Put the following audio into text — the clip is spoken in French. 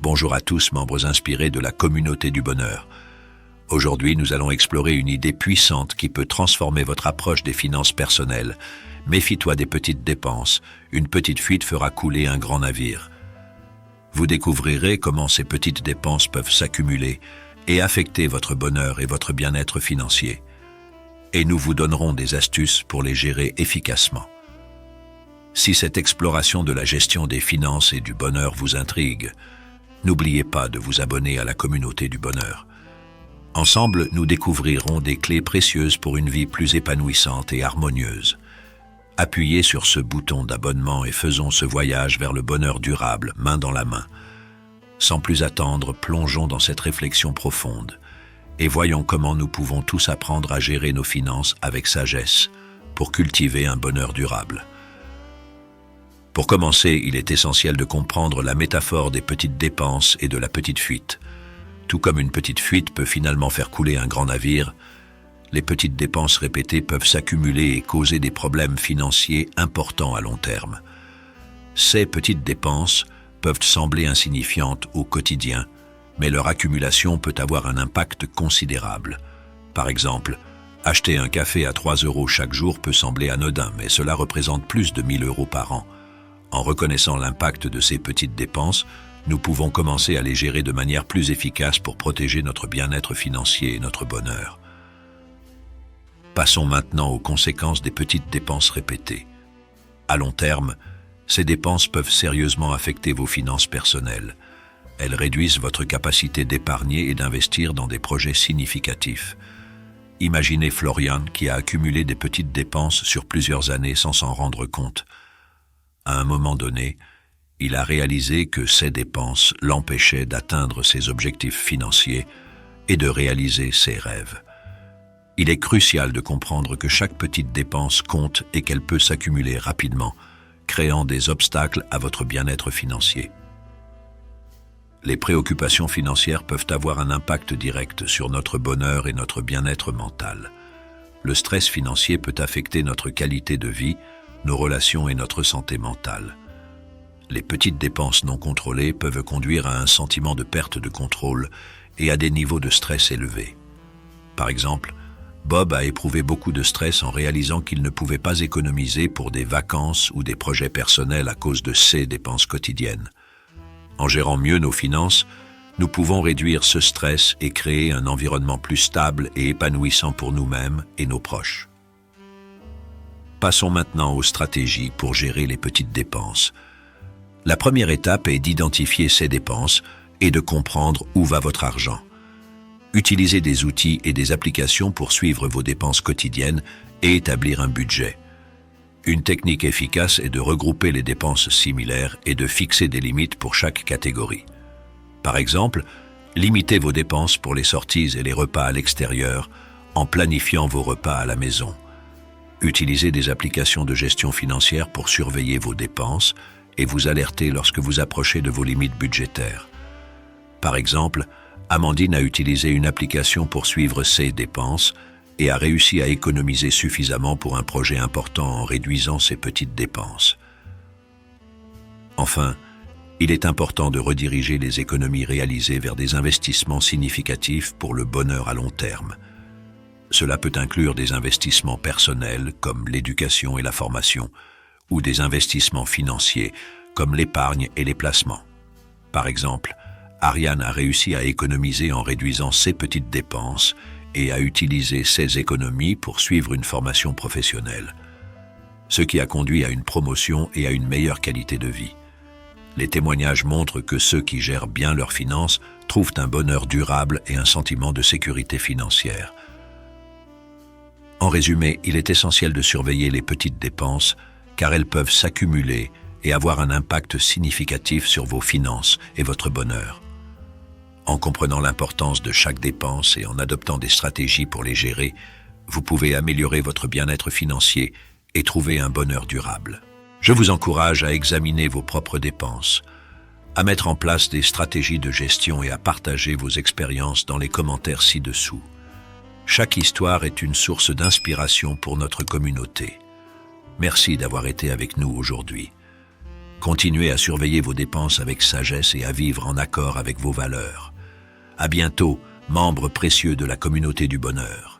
Bonjour à tous, membres inspirés de la communauté du bonheur. Aujourd'hui, nous allons explorer une idée puissante qui peut transformer votre approche des finances personnelles. Méfie-toi des petites dépenses. Une petite fuite fera couler un grand navire. Vous découvrirez comment ces petites dépenses peuvent s'accumuler et affecter votre bonheur et votre bien-être financier. Et nous vous donnerons des astuces pour les gérer efficacement. Si cette exploration de la gestion des finances et du bonheur vous intrigue, n'oubliez pas de vous abonner à la communauté du bonheur. Ensemble, nous découvrirons des clés précieuses pour une vie plus épanouissante et harmonieuse. Appuyez sur ce bouton d'abonnement et faisons ce voyage vers le bonheur durable, main dans la main. Sans plus attendre, plongeons dans cette réflexion profonde et voyons comment nous pouvons tous apprendre à gérer nos finances avec sagesse pour cultiver un bonheur durable. Pour commencer, il est essentiel de comprendre la métaphore des petites dépenses et de la petite fuite. Tout comme une petite fuite peut finalement faire couler un grand navire, les petites dépenses répétées peuvent s'accumuler et causer des problèmes financiers importants à long terme. Ces petites dépenses peuvent sembler insignifiantes au quotidien, mais leur accumulation peut avoir un impact considérable. Par exemple, acheter un café à 3 € chaque jour peut sembler anodin, mais cela représente plus de 1 000 € par an. En reconnaissant l'impact de ces petites dépenses, nous pouvons commencer à les gérer de manière plus efficace pour protéger notre bien-être financier et notre bonheur. Passons maintenant aux conséquences des petites dépenses répétées. À long terme, ces dépenses peuvent sérieusement affecter vos finances personnelles. Elles réduisent votre capacité d'épargner et d'investir dans des projets significatifs. Imaginez Florian qui a accumulé des petites dépenses sur plusieurs années sans s'en rendre compte. À un moment donné, il a réalisé que ces dépenses l'empêchaient d'atteindre ses objectifs financiers et de réaliser ses rêves. Il est crucial de comprendre que chaque petite dépense compte et qu'elle peut s'accumuler rapidement, créant des obstacles à votre bien-être financier. Les préoccupations financières peuvent avoir un impact direct sur notre bonheur et notre bien-être mental. Le stress financier peut affecter notre qualité de vie, nos relations et notre santé mentale. Les petites dépenses non contrôlées peuvent conduire à un sentiment de perte de contrôle et à des niveaux de stress élevés. Par exemple, Bob a éprouvé beaucoup de stress en réalisant qu'il ne pouvait pas économiser pour des vacances ou des projets personnels à cause de ces dépenses quotidiennes. En gérant mieux nos finances, nous pouvons réduire ce stress et créer un environnement plus stable et épanouissant pour nous-mêmes et nos proches. Passons maintenant aux stratégies pour gérer les petites dépenses. La première étape est d'identifier ces dépenses et de comprendre où va votre argent. Utilisez des outils et des applications pour suivre vos dépenses quotidiennes et établir un budget. Une technique efficace est de regrouper les dépenses similaires et de fixer des limites pour chaque catégorie. Par exemple, limitez vos dépenses pour les sorties et les repas à l'extérieur en planifiant vos repas à la maison. Utilisez des applications de gestion financière pour surveiller vos dépenses et vous alerter lorsque vous approchez de vos limites budgétaires. Par exemple, Amandine a utilisé une application pour suivre ses dépenses et a réussi à économiser suffisamment pour un projet important en réduisant ses petites dépenses. Enfin, il est important de rediriger les économies réalisées vers des investissements significatifs pour le bonheur à long terme. Cela peut inclure des investissements personnels comme l'éducation et la formation, ou des investissements financiers comme l'épargne et les placements. Par exemple, Ariane a réussi à économiser en réduisant ses petites dépenses et à utiliser ses économies pour suivre une formation professionnelle, ce qui a conduit à une promotion et à une meilleure qualité de vie. Les témoignages montrent que ceux qui gèrent bien leurs finances trouvent un bonheur durable et un sentiment de sécurité financière. En résumé, il est essentiel de surveiller les petites dépenses car elles peuvent s'accumuler et avoir un impact significatif sur vos finances et votre bonheur. En comprenant l'importance de chaque dépense et en adoptant des stratégies pour les gérer, vous pouvez améliorer votre bien-être financier et trouver un bonheur durable. Je vous encourage à examiner vos propres dépenses, à mettre en place des stratégies de gestion et à partager vos expériences dans les commentaires ci-dessous. Chaque histoire est une source d'inspiration pour notre communauté. Merci d'avoir été avec nous aujourd'hui. Continuez à surveiller vos dépenses avec sagesse et à vivre en accord avec vos valeurs. À bientôt, membres précieux de la communauté du bonheur.